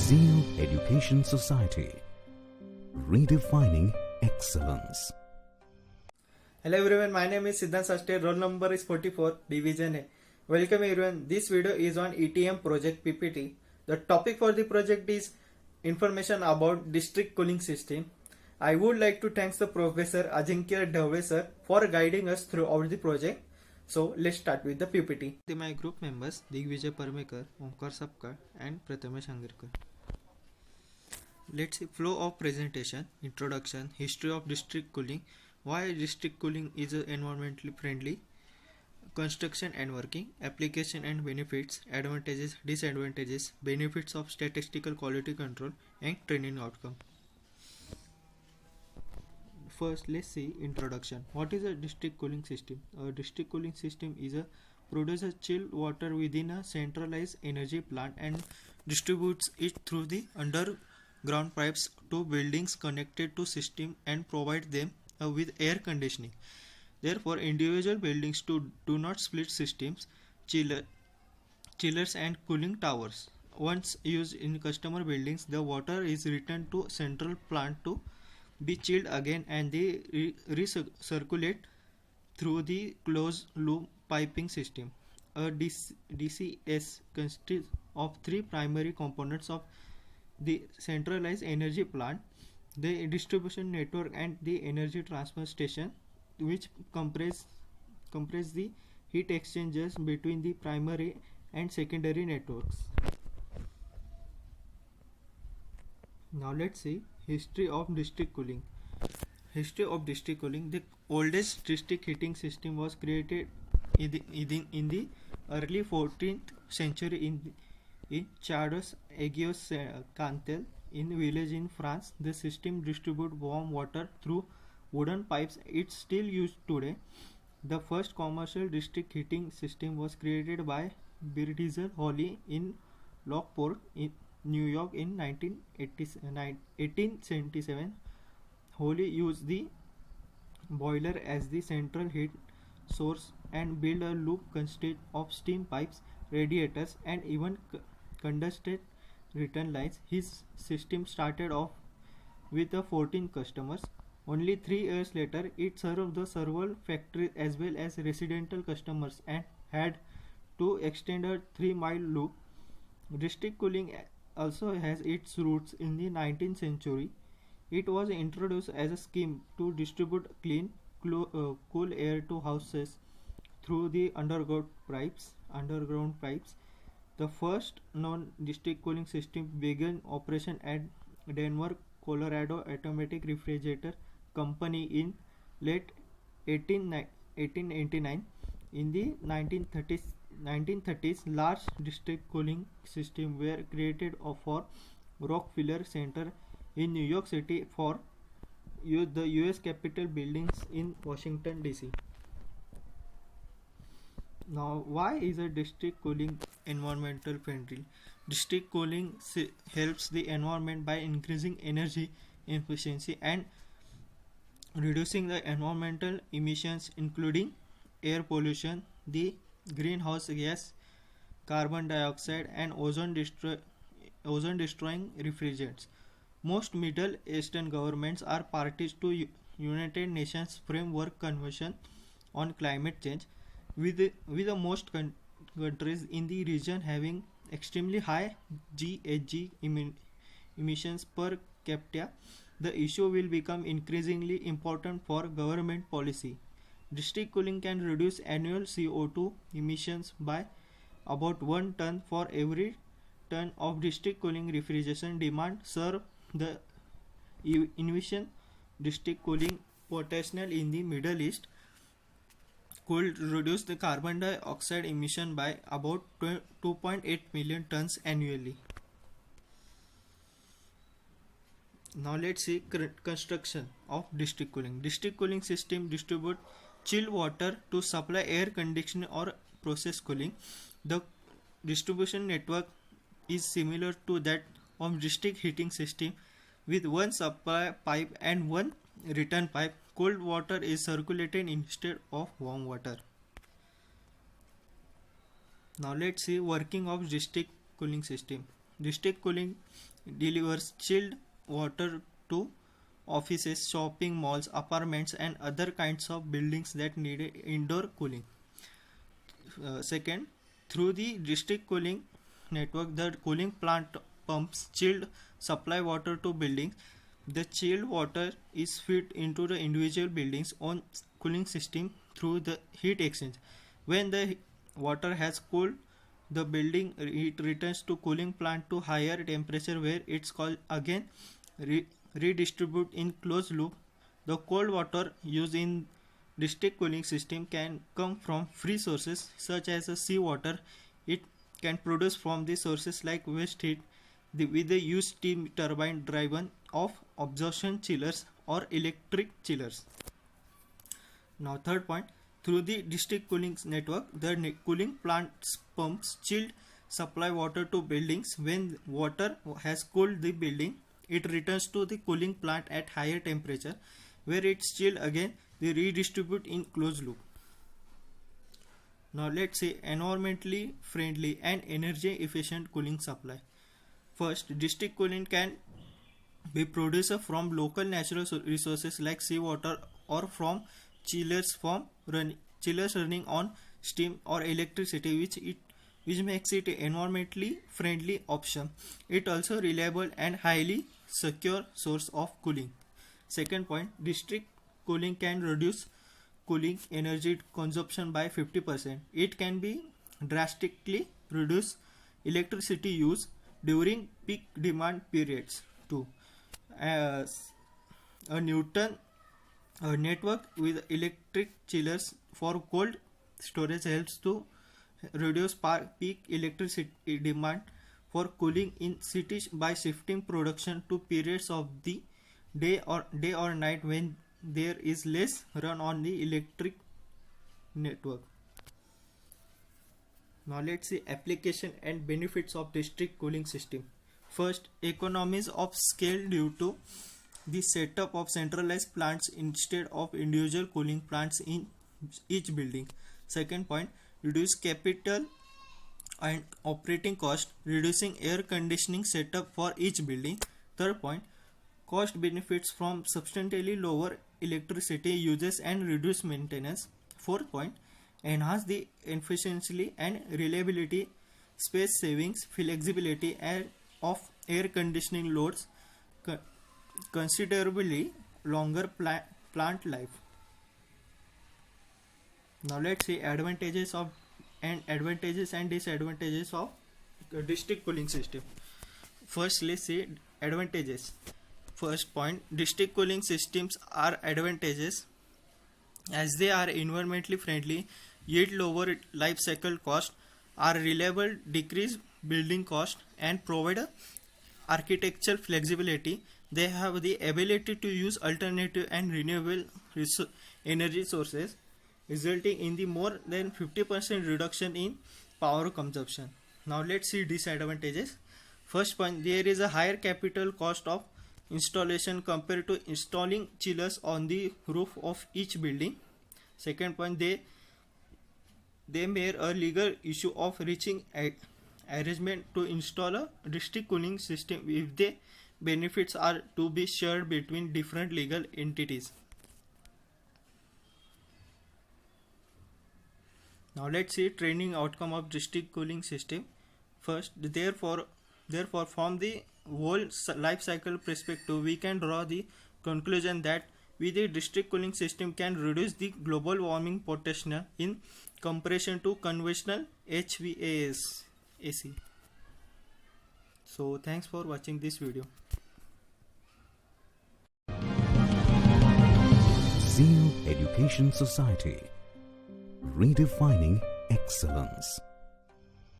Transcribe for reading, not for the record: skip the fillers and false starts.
Zeo Education Society, redefining excellence. Hello everyone, my name is Siddhant Sastry, roll number is 44, division A. Welcome everyone, this video is on ETM project PPT. The topic for the project is information about district cooling system. I would like to thank the Professor Ajinkya Dhave sir for guiding us throughout the project. So let's start with the PPT. My group members Digvijay Parmekar, Omkar Sapkar and Prathamesh Angirkar. Let's see flow of presentation, introduction, history of district cooling, why district cooling is environmentally friendly, construction and working, application and benefits, advantages, disadvantages, benefits of statistical quality control and training outcome. First, let's see introduction. What is a district cooling system? A district cooling system is a produces chilled water within a centralized energy plant and distributes it through the underground pipes to buildings connected to system and provide them with air conditioning. Therefore, individual buildings do not split systems, chillers and cooling towers. Once used in customer buildings, the water is returned to central plant to be chilled again and they recirculate through the closed loop piping system. A DCS consists of three primary components of the centralized energy plant, the distribution network and the energy transfer station, which compress the heat exchangers between the primary and secondary networks. Now let's see history of district cooling. History of district cooling. The oldest district heating system was created in the early 14th century in Chardos Aigues Cantel in a village in France. The system distributed warm water through wooden pipes. It's still used today. The first commercial district heating system was created by Birdizel Holly in Lockport in New York in 1877. Holly used the boiler as the central heat source and built a loop consisted of steam pipes, radiators and even condensate return lines. His system started off with 14 customers. Only 3 years later, it served the several factories as well as residential customers and had to extend a 3-mile loop. District cooling also has its roots in the 19th century. It was introduced as a scheme to distribute clean, cool air to houses through the underground pipes. The first non-district cooling system began operation at Denver, Colorado Automatic Refrigerator Company in late 1889. In the 1930s, large district cooling systems were created for Rockefeller Center in New York City for the US Capitol buildings in Washington DC. Now, why is a district cooling environmental friendly? District cooling helps the environment by increasing energy efficiency and reducing the environmental emissions including air pollution, the greenhouse gas, carbon dioxide and ozone destroying refrigerants. Most Middle Eastern governments are parties to United Nations Framework Convention on Climate Change, with the most countries in the region having extremely high GHG emissions per capita. The issue will become increasingly important for government policy. District cooling can reduce annual CO2 emissions by about 1 ton for every ton of district cooling refrigeration demand. Serve the envision district cooling potential in the Middle East could reduce the carbon dioxide emission by about 2.8 million tons annually. Now let's see construction of district cooling. District cooling system distribute chilled water to supply air conditioning or process cooling. The distribution network is similar to that of district heating system with one supply pipe and one return pipe. Cold water is circulated instead of warm water. Now let's see working of district cooling system. District cooling delivers chilled water to offices, shopping malls, apartments, and other kinds of buildings that need indoor cooling. Second, through the district cooling network, the cooling plant pumps chilled supply water to buildings. The chilled water is fed into the individual building's own cooling system through the heat exchange. When the water has cooled the building, it returns to cooling plant to higher temperature where it's called again redistribute in closed loop. The cold water used in district cooling system can come from free sources such as seawater. It can produce from the sources like waste heat with the used steam turbine driven of absorption chillers or electric chillers. Now third point, through the district cooling network, the cooling plant pumps chilled supply water to buildings. When water has cooled the building, it returns to the cooling plant at higher temperature where it's chilled again. They redistribute in closed loop. Now let's say environmentally friendly and energy efficient cooling supply. First, district cooling can be produced from local natural resources like seawater or from chillers running on steam or electricity, which makes it an environmentally friendly option. It also reliable and highly secure source of cooling. Second point, district cooling can reduce cooling energy consumption by 50%. It can be drastically reduce electricity use during peak demand periods too. As a network with electric chillers for cold storage helps to reduce peak electricity demand for cooling in cities by shifting production to periods of the day or night when there is less run on the electric network. Now let's see application and benefits of district cooling system. First, economies of scale due to the setup of centralized plants instead of individual cooling plants in each building. Second point, reduce capital and operating cost, reducing air conditioning setup for each building. Third point, cost benefits from substantially lower electricity uses and reduced maintenance. Fourth point, enhance the efficiency and reliability, space savings, flexibility of air conditioning loads, considerably longer plant life. Now let's see advantages and disadvantages of district cooling system. First, let's see advantages. First point, district cooling systems are advantageous as they are environmentally friendly, yield lower life cycle cost, are reliable, decrease building cost, and provide architectural flexibility. They have the ability to use alternative and renewable energy sources, resulting in the more than 50% reduction in power consumption. Now let's see disadvantages. First point, there is a higher capital cost of installation compared to installing chillers on the roof of each building. Second point, they may a legal issue of reaching arrangement to install a district cooling system if the benefits are to be shared between different legal entities. Now let's see training outcome of district cooling system. First, therefore from the whole life cycle perspective, we can draw the conclusion that with a district cooling system can reduce the global warming potential in comparison to conventional HVAC AC. So thanks for watching this video. Zeal Education Society, redefining excellence.